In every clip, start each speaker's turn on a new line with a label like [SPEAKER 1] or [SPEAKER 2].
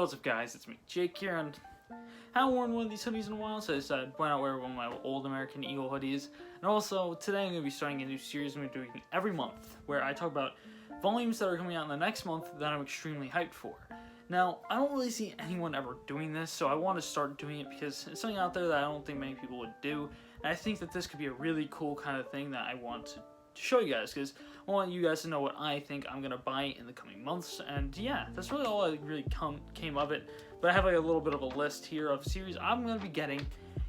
[SPEAKER 1] What's up, guys? It's me, Jake here, and I haven't worn one of these hoodies in a while, so I decided why not wear one of my old American Eagle hoodies. And also, today I'm going to be starting a new series I'm going to be doing every month, where I talk about volumes that are coming out in the next month that I'm extremely hyped for. Now, I don't really see anyone ever doing this, so I want to start doing it because it's something out there that I don't think many people would do, and I think that this could be a really cool kind of thing that I want to show you guys, because I want you guys to know what I think I'm gonna buy in the coming months. And yeah, that's really all I really came of it. But I have like a little bit of a list here of series I'm gonna be getting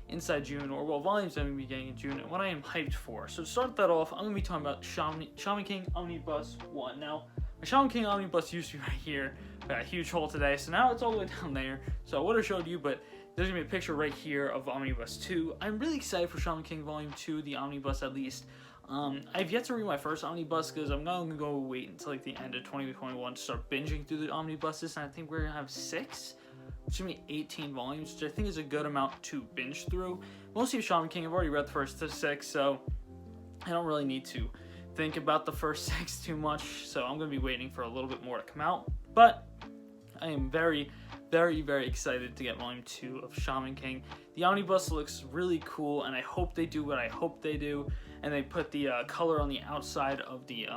[SPEAKER 1] inside June, or well, volumes I'm gonna be getting in June, and what I am hyped for. So to start that off, I'm gonna be talking about Shaman King Omnibus 1. Now, my Shaman King Omnibus used to be right here. I got a huge hole today, so now it's all the way down there. So I would have showed you, but there's gonna be a picture right here of Omnibus 2. I'm really excited for Shaman King Volume 2, the Omnibus at least. I've yet to read my first omnibus because I'm not going to go wait until like the end of 2021 to start binging through the omnibuses, and I think we're going to have 6, which is going to be 18 volumes, which I think is a good amount to binge through. Mostly of Shaman King, I've already read the first 6, so I don't really need to think about the first 6 too much, so I'm going to be waiting for a little bit more to come out. But I am very, very, very excited to get Volume 2 of Shaman King. The omnibus looks really cool, and I hope they do what I hope they do, and they put the color on the outside of the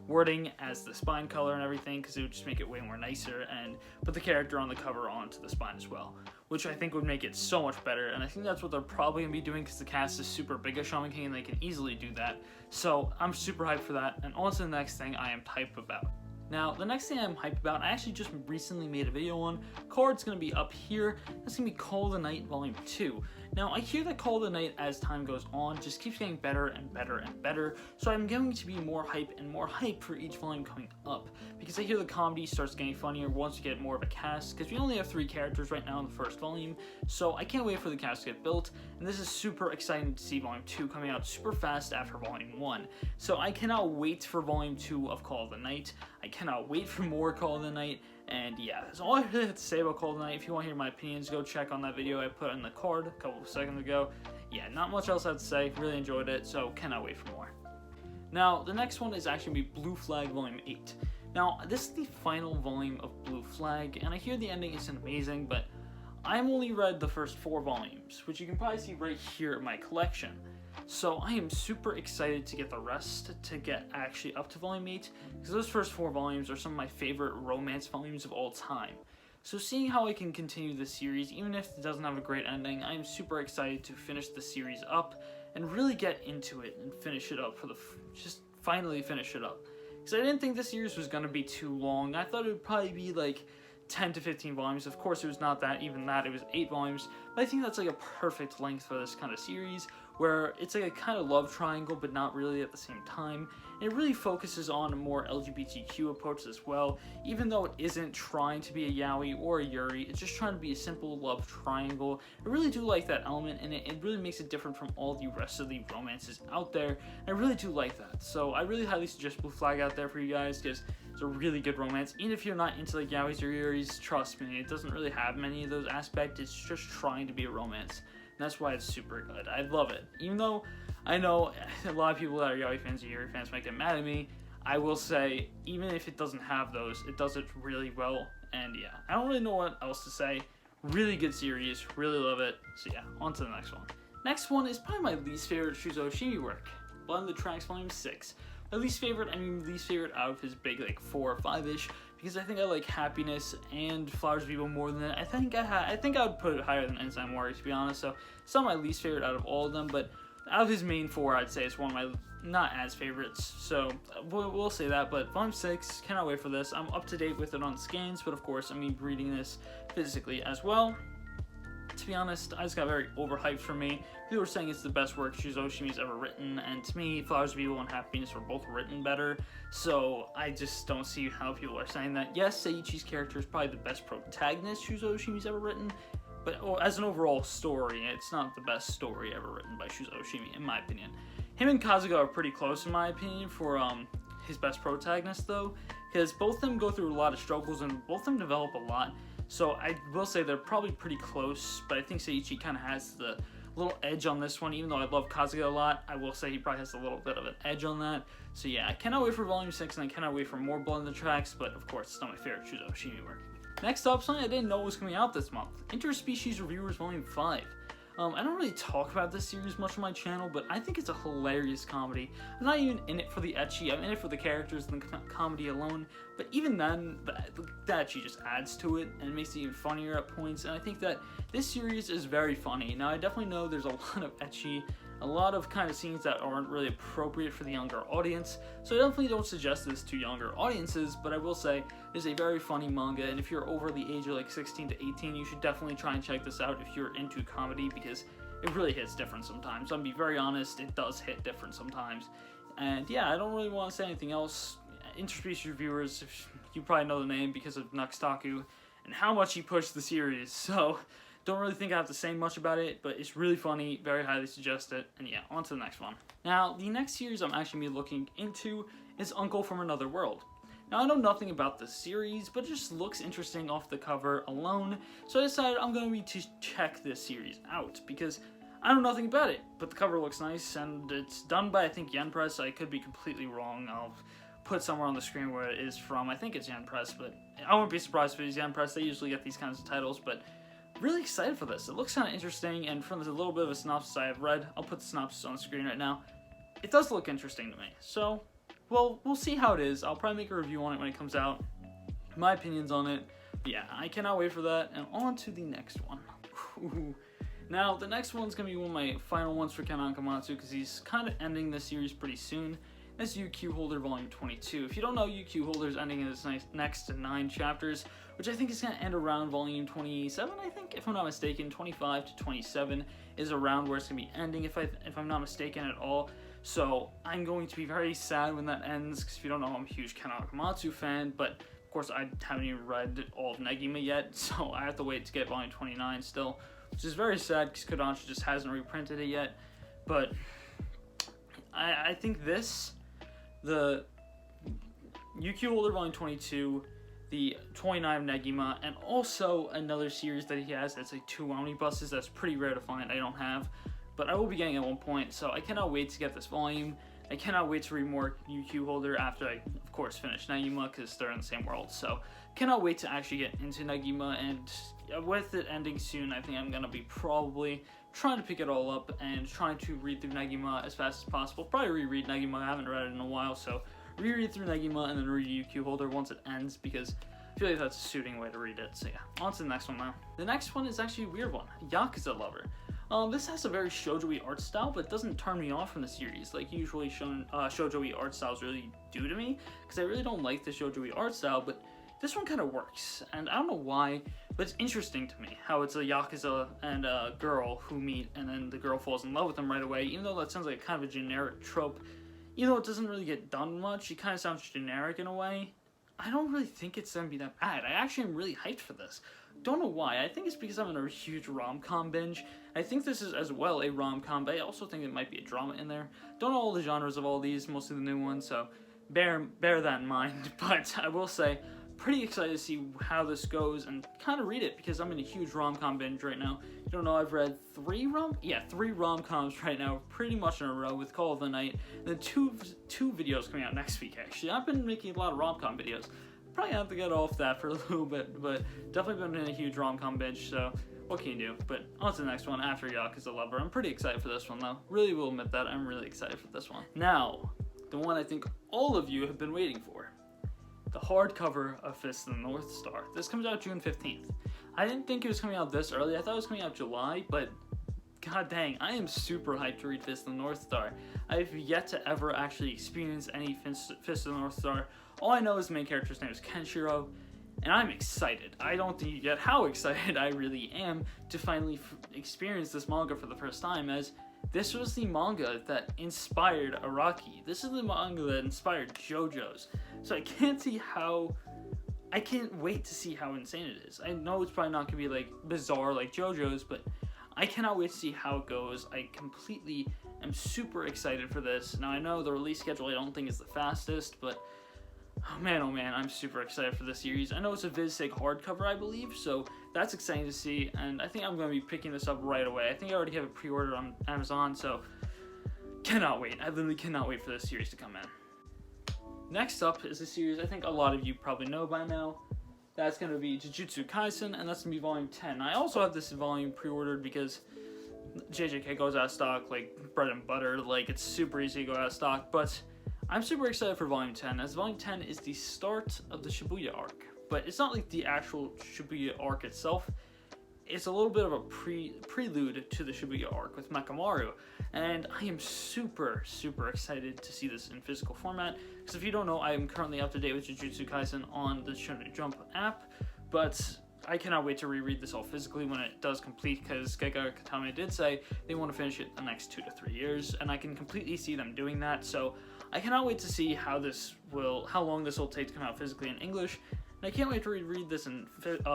[SPEAKER 1] wording as the spine color and everything, because it would just make it way more nicer, and put the character on the cover onto the spine as well, which I think would make it so much better. And I think that's what they're probably going to be doing, because the cast is super big of Shaman King, and they can easily do that. So I'm super hyped for that, and on to the next thing I am hyped about. Now, the next thing I'm hyped about, I actually just recently made a video on. Card's going to be up here. That's going to be Call of the Night Volume 2. Now, I hear that Call of the Night, as time goes on, just keeps getting better and better and better, so I'm going to be more hype for each volume coming up, because I hear the comedy starts getting funnier once you get more of a cast, because we only have 3 characters right now in the first volume, so I can't wait for the cast to get built, and this is super exciting to see Volume 2 coming out super fast after Volume 1. So I cannot wait for Volume 2 of Call of the Night. I cannot wait for more Call of the Night, and yeah, that's all I really have to say about Call of the Night. If you want to hear my opinions, go check on that video I put in the card a couple of seconds ago. Yeah, not much else I have to say. Really enjoyed it, so cannot wait for more. Now, the next one is actually going to be Blue Flag Volume 8. Now, this is the final volume of Blue Flag, and I hear the ending isn't amazing, but I've only read the first 4 volumes, which you can probably see right here in my collection. So I am super excited to get the rest, to get actually up to Volume 8, because those first 4 volumes are some of my favorite romance volumes of all time. So seeing how I can continue this series, even if it doesn't have a great ending, I am super excited to finish the series up and really get into it and finish it up just finally finish it up. Because I didn't think the series was going to be too long. I thought it would probably be like 10 to 15 volumes. Of course, it was not that, even that, it was 8 volumes, but I think that's like a perfect length for this kind of series, where it's like a kind of love triangle, but not really at the same time. And it really focuses on a more LGBTQ approach as well, even though it isn't trying to be a yaoi or a yuri, it's just trying to be a simple love triangle. I really do like that element, and it really makes it different from all the rest of the romances out there, and I really do like that. So I really highly suggest Blue Flag out there for you guys, because it's a really good romance. Even if you're not into like yaois or yuris, trust me, it doesn't really have many of those aspects. It's just trying to be a romance. And that's why it's super good. I love it. Even though I know a lot of people that are yaoi fans or yuri fans might get mad at me, I will say, even if it doesn't have those, it does it really well. And yeah, I don't really know what else to say. Really good series. Really love it. So yeah, on to the next one. Next one is probably my least favorite Shuzo Oshimi work. Blend the Tracks Volume 6. My least favorite, I mean least favorite out of his big like 4 or 5-ish, because I think I like Happiness and Flowers of Evil more than that. I think I would put it higher than Ensign Warrior, to be honest, so it's not my least favorite out of all of them, but out of his main 4, I'd say it's one of my not as favorites, so we'll say that. But Volume 6, cannot wait for this. I'm up to date with it on scans, but of course I'm going to be reading this physically as well. To be honest, I just got very overhyped for me. People were saying it's the best work Shuzo Oshimi's ever written, and to me, Flowers of Evil and Happiness were both written better, so I just don't see how people are saying that. Yes, Seiichi's character is probably the best protagonist Shuzo Oshimi's ever written, but as an overall story, it's not the best story ever written by Shuzo Oshimi, in my opinion. Him and Kazuga are pretty close, in my opinion, for his best protagonist, though, because both of them go through a lot of struggles, and both of them develop a lot. So I will say they're probably pretty close, but I think Seiichi kind of has the little edge on this one. Even though I love Kazuga a lot, I will say he probably has a little bit of an edge on that. So yeah, I cannot wait for Volume 6, and I cannot wait for more Blood in the Tracks, but of course, it's not my favorite Shuzo Oshimi work. Next up, something I didn't know was coming out this month, Interspecies Reviewers Volume 5. I don't really talk about this series much on my channel, but I think it's a hilarious comedy. I'm not even in it for the ecchi, I'm in it for the characters and the comedy alone, but even then, the ecchi just adds to it and makes it even funnier at points, and I think that this series is very funny. Now, I definitely know there's a lot of ecchi, a lot of kind of scenes that aren't really appropriate for the younger audience, so I definitely don't suggest this to younger audiences, but I will say it's a very funny manga, and if you're over the age of like 16 to 18, you should definitely try and check this out if you're into comedy, because it really hits different sometimes. I'll be very honest, it does hit different sometimes. And yeah, I don't really want to say anything else. Interspecies Reviewers, you probably know the name because of Nuxtaku and how much he pushed the series, so don't really think I have to say much about it, but it's really funny, very highly suggest it, and yeah, on to the next one. Now, the next series I'm actually looking into is Uncle from Another World. Now, I know nothing about the series, but it just looks interesting off the cover alone, so I decided I'm going to need to check this series out, because I know nothing about it, but the cover looks nice, and it's done by, I think, Yen Press. I could be completely wrong. I'll put somewhere on the screen where it is from. I think it's Yen Press, but I wouldn't be surprised if it was Yen Press. They usually get these kinds of titles, but really excited for this. It looks kind of interesting, and from the little bit of a synopsis I have read, I'll put the synopsis on the screen right now. It does look interesting to me, so, well, we'll see how it is. I'll probably make a review on it when it comes out. My opinions on it. But yeah, I cannot wait for that, and on to the next one. Ooh. Now, the next one's going to be one of my final ones for Ken Akamatsu, because he's kind of ending this series pretty soon. That's QHolder Volume 22. If you don't know, QHolder is ending in its next 9 chapters, which I think is going to end around Volume 27, I think, if I'm not mistaken. 25 to 27 is around where it's going to be ending, if I'm not mistaken at all. So I'm going to be very sad when that ends, because if you don't know, I'm a huge Ken Akamatsu fan, but of course I haven't even read all of Negima yet, so I have to wait to get Volume 29 still, which is very sad because Kodansha just hasn't reprinted it yet. But I think the QHolder Volume 22, the 29 of Negima, and also another series that he has that's like 2 omnibuses that's pretty rare to find. I don't have, but I will be getting at one point, so I cannot wait to get this volume. I cannot wait to read more QHolder after I, of course, finish Negima, because they're in the same world, so cannot wait to actually get into Negima, and with it ending soon, I think I'm going to be probably trying to pick it all up and trying to read through Negima as fast as possible. Probably reread Negima, I haven't read it in a while, so reread through Negima and then read QHolder once it ends, because I feel like that's a suiting way to read it. So yeah, on to the next one now. The next one is actually a weird one, Yakuza Lover. This has a very shoujo-y art style, but it doesn't turn me off from the series like usually shoujo-y art styles really do to me, because I really don't like the shoujo-y art style, but this one kind of works, and I don't know why, but it's interesting to me how it's a Yakuza and a girl who meet, and then the girl falls in love with them right away, even though that sounds like kind of a generic trope. Even though it doesn't really get done much, it kind of sounds generic in a way. I don't really think it's going to be that bad. I actually am really hyped for this. Don't know why. I think it's because I'm in a huge rom-com binge. I think this is as well a rom-com, but I also think it might be a drama in there. Don't know all the genres of all these, mostly the new ones, so bear that in mind. But I will say, pretty excited to see how this goes and kind of read it, because I'm in a huge rom-com binge right now. You don't know, I've read 3 rom-coms right now, pretty much in a row, with Call of the Night, and then two videos coming out next week, actually. I've been making a lot of rom-com videos. Probably have to get off that for a little bit, but definitely been in a huge rom-com binge, so what can you do? But on to the next one after Yakuza Lover. I'm pretty excited for this one, though. Really will admit that. I'm really excited for this one. Now, the one I think all of you have been waiting for. The hardcover of Fist of the North Star. This comes out June 15th. I didn't think it was coming out this early. I thought it was coming out July, but god dang, I am super hyped to read Fist of the North Star. I've yet to ever actually experience any Fist of the North Star. All I know is the main character's name is Kenshiro, and I'm excited. I don't think you get how excited I really am to finally experience this manga for the first time, as this was the manga that inspired Araki. This is the manga that inspired JoJo's. So I can't wait to see how insane it is. I know it's probably not going to be like bizarre like JoJo's, but I cannot wait to see how it goes. I completely am super excited for this. Now I know the release schedule I don't think is the fastest, but oh man, I'm super excited for this series. I know it's a VizSig hardcover, I believe, so that's exciting to see, and I think I'm going to be picking this up right away. I think I already have a pre-order on Amazon, so cannot wait. I literally cannot wait for this series to come in. Next up is a series I think a lot of you probably know by now, That's going to be Jujutsu Kaisen, and that's going to be volume 10. I also have this volume pre-ordered because JJK goes out of stock like bread and butter. Like, it's super easy to go out of stock, but I'm super excited for volume 10, as volume 10 is the start of the Shibuya arc. But it's not like the actual Shibuya arc itself. It's a little bit of a prelude to the Shibuya arc with Mekamaru, and I am super excited to see this in physical format, because if you don't know, I am currently up to date with Jujutsu Kaisen on the Shonen Jump app, but I cannot wait to reread this all physically when it does complete, because Geiga Katame did say they want to finish it the next 2 to 3 years, and I can completely see them doing that, so I cannot wait to see how long this will take to come out physically in English. And I can't wait to reread this in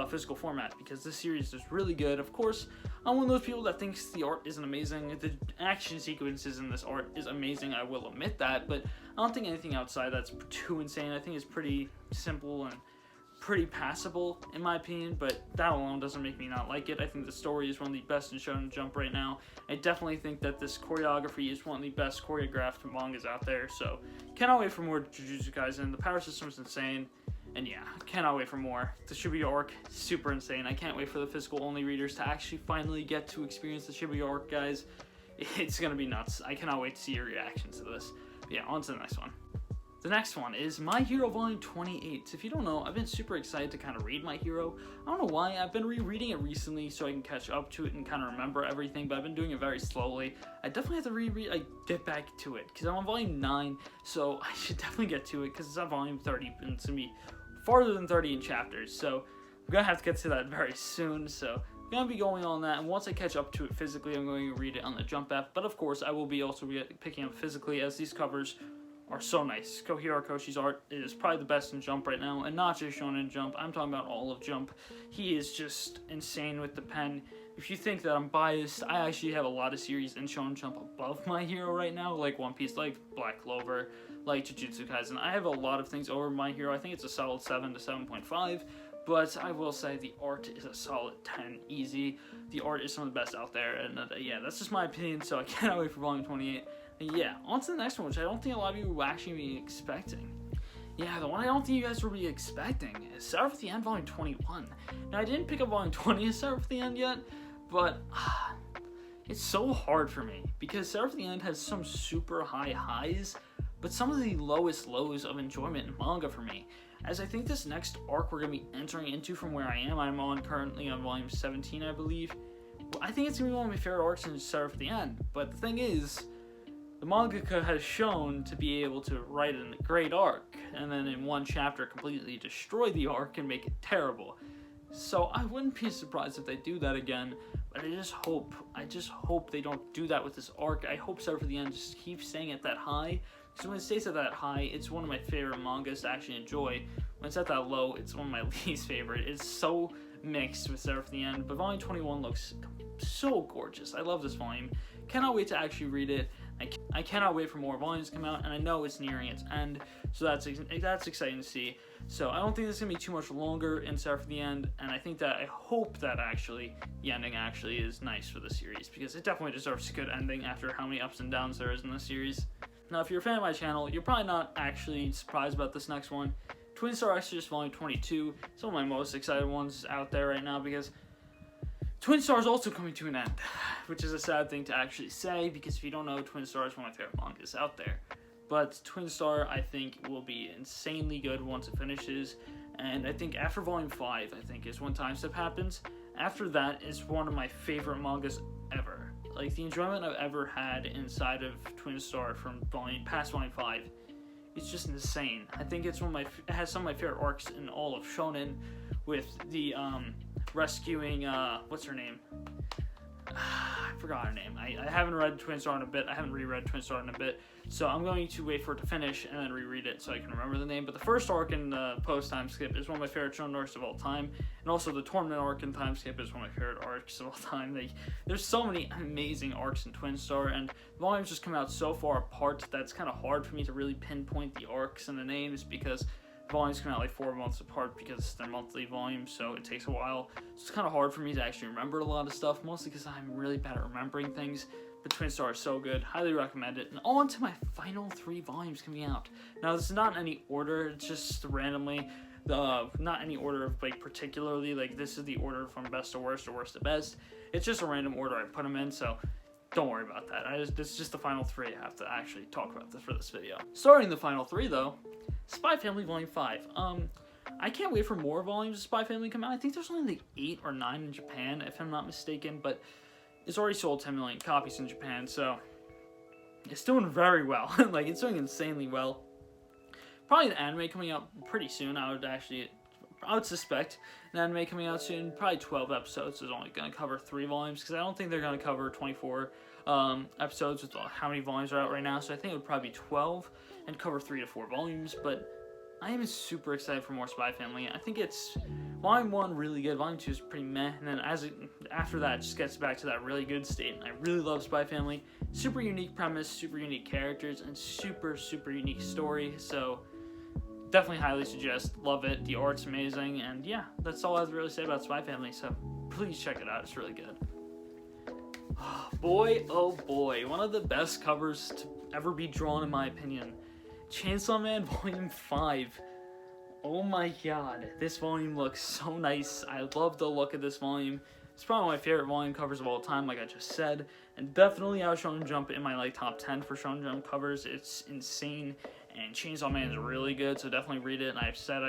[SPEAKER 1] physical format, because this series is really good. Of course, I'm one of those people that thinks the art isn't amazing. The action sequences in this art is amazing, I will admit that, but I don't think anything outside that's too insane. I think it's pretty simple and pretty passable, in my opinion, but that alone doesn't make me not like it. I think the story is one of the best in Shonen Jump right now. I definitely think that this choreography is one of the best choreographed mangas out there, so cannot wait for more Jujutsu Kaisen. The power system is insane. And yeah, cannot wait for more. The Shibuya arc, super insane. I can't wait for the physical only readers to actually finally get to experience the Shibuya arc, guys. It's gonna be nuts. I cannot wait to see your reactions to this. But yeah, on to the next one. The next one is My Hero Volume 28. If you don't know, I've been super excited to kind of read My Hero. I don't know why. I've been rereading it recently so I can catch up to it and kind of remember everything, but I've been doing it very slowly. I definitely have to get back to it, because I'm on Volume 9, so I should definitely get to it, because it's on Volume 30, and it's going to be farther than 30 in chapters, so I'm going to have to get to that very soon, so I'm going to be going on that, and once I catch up to it physically, I'm going to read it on the Jump app, but of course, I will be also picking up physically, as these covers are so nice. Kohiro Koshi's art is probably the best in Jump right now, and not just Shonen Jump, I'm talking about all of Jump. He is just insane with the pen. If you think that I'm biased, I actually have a lot of series in Shonen Jump above My Hero right now, like One Piece, like Black Clover, like Jujutsu Kaisen. I have a lot of things over My Hero. I think it's a solid 7 to 7.5, but I will say the art is a solid 10 easy. The art is some of the best out there, and yeah, that's just my opinion, so I cannot wait for Volume 28. And yeah, on to the next one, which I don't think a lot of you will actually be expecting. Yeah, the one I don't think you guys will be expecting is Seraph at the End Volume 21. Now, I didn't pick up Volume 20 of Seraph at the End yet, but it's so hard for me, because Seraph at the End has some super high highs, but some of the lowest lows of enjoyment in manga for me. As I think this next arc we're going to be entering into from where I am, I'm currently on Volume 17, I believe. I think it's going to be one of my favorite arcs in Seraph at the End, but the thing is, the mangaka has shown to be able to write a great arc, and then in one chapter completely destroy the arc and make it terrible. So I wouldn't be surprised if they do that again, but I just hope they don't do that with this arc. I hope Seraph at the End just keeps staying at that high, because when it stays at that high, it's one of my favorite mangas to actually enjoy. When it's at that low, it's one of my least favorite. It's so mixed with Seraph at the End, but Volume 21 looks so gorgeous. I love this volume. Cannot wait to actually read it. I cannot wait for more volumes to come out, and I know it's nearing its end, so that's exciting to see. So I don't think this is going to be too much longer in Seraph at the End, and I hope that actually the ending actually is nice for the series, because it definitely deserves a good ending after how many ups and downs there is in this series. Now, if you're a fan of my channel, you're probably not actually surprised about this next one. Twin Star Exodus Volume 22, it's one of my most excited ones out there right now, because Twin Star is also coming to an end, which is a sad thing to actually say, because if you don't know, Twin Star is one of my favorite mangas out there. But Twin Star, I think, will be insanely good once it finishes, and I think after Volume 5, I think, is when Time Step happens. After that, it's one of my favorite mangas ever. Like, the enjoyment I've ever had inside of Twin Star from past Volume 5, it's just insane. I think it's it has some of my favorite arcs in all of Shonen, with the, rescuing, what's her name? I forgot her name. I haven't read Twin Star in a bit. I haven't reread Twin Star in a bit. So I'm going to wait for it to finish and then reread it so I can remember the name. But the first arc in the post-time skip is one of my favorite shonen arcs of all time. And also the tournament arc in time skip is one of my favorite arcs of all time. There's so many amazing arcs in Twin Star, and the volumes just come out so far apart that it's kind of hard for me to really pinpoint the arcs and the names, because volumes come out like 4 months apart because they're monthly volumes, so it takes a while. So it's kind of hard for me to actually remember a lot of stuff, mostly because I'm really bad at remembering things. But Twin Star is so good, highly recommend it. And on to my final 3 volumes coming out. Now, this is not in any order, it's just randomly. Not any order of like particularly, like this is the order from best to worst or worst to best. It's just a random order I put them in, so don't worry about that. This is just the final 3. I have to actually talk about this for this video. Starting the final 3 though, Spy Family Volume 5. I can't wait for more volumes of Spy Family to come out. I think there's only like 8 or 9 in Japan, if I'm not mistaken, but it's already sold 10 million copies in Japan, so it's doing very well. Like, it's doing insanely well. Probably an anime coming out pretty soon. I would suspect an anime coming out soon. Probably 12 episodes is only going to cover 3 volumes, because I don't think they're going to cover 24 episodes with how many volumes are out right now, so I think it would probably be 12 and cover 3 to 4 volumes, but I am super excited for more Spy Family. I think it's Volume 1 really good, Volume 2 is pretty meh, and then after that it just gets back to that really good state. And I really love Spy Family. Super unique premise, super unique characters, and super unique story, so definitely highly suggest. Love it. The art's amazing, and yeah, that's all I have to really say about Spy Family, so please check it out. It's really good. Boy, oh boy, one of the best covers to ever be drawn in my opinion. Chainsaw Man Volume 5. Oh my god, this volume looks so nice. I love the look of this volume. It's probably my favorite volume covers of all time, like I just said. And definitely out of Shonen Jump in my top 10 for Shonen Jump covers. It's insane. And Chainsaw Man is really good, so definitely read it. And I said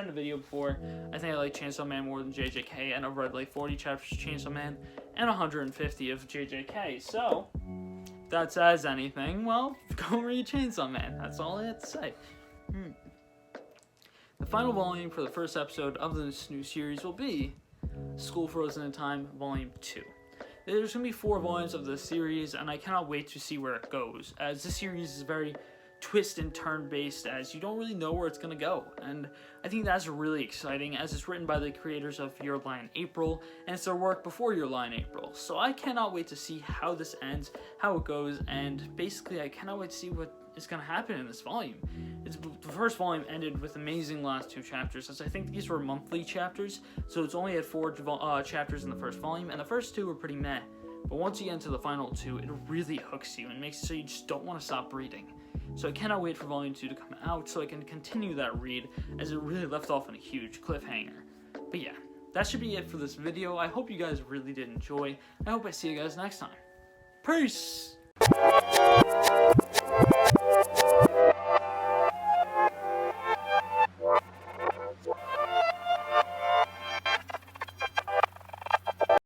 [SPEAKER 1] in a video before, I think I like Chainsaw Man more than JJK, and I've read like 40 chapters of Chainsaw Man and 150 of JJK. So if that says anything, well, go read Chainsaw Man. That's all I have to say. The final volume for the first episode of this new series will be School Frozen in Time Volume 2. There's going to be 4 volumes of this series, and I cannot wait to see where it goes, as this series is very twist and turn based, as you don't really know where it's going to go, and I think that's really exciting, as it's written by the creators of Your Lie in April, and it's their work before Your Lie in April, so I cannot wait to see how this ends, how it goes, and basically I cannot wait to see what is going to happen in this volume. The first volume ended with amazing last 2 chapters, as I think these were monthly chapters, so it's only had 4 chapters in the first volume, and the first 2 were pretty meh, but once you get into the final 2, it really hooks you and makes it so you just don't want to stop reading. So I cannot wait for Volume 2 to come out so I can continue that read, as it really left off on a huge cliffhanger. But yeah, that should be it for this video. I hope you guys really did enjoy. I hope I see you guys next time. Peace!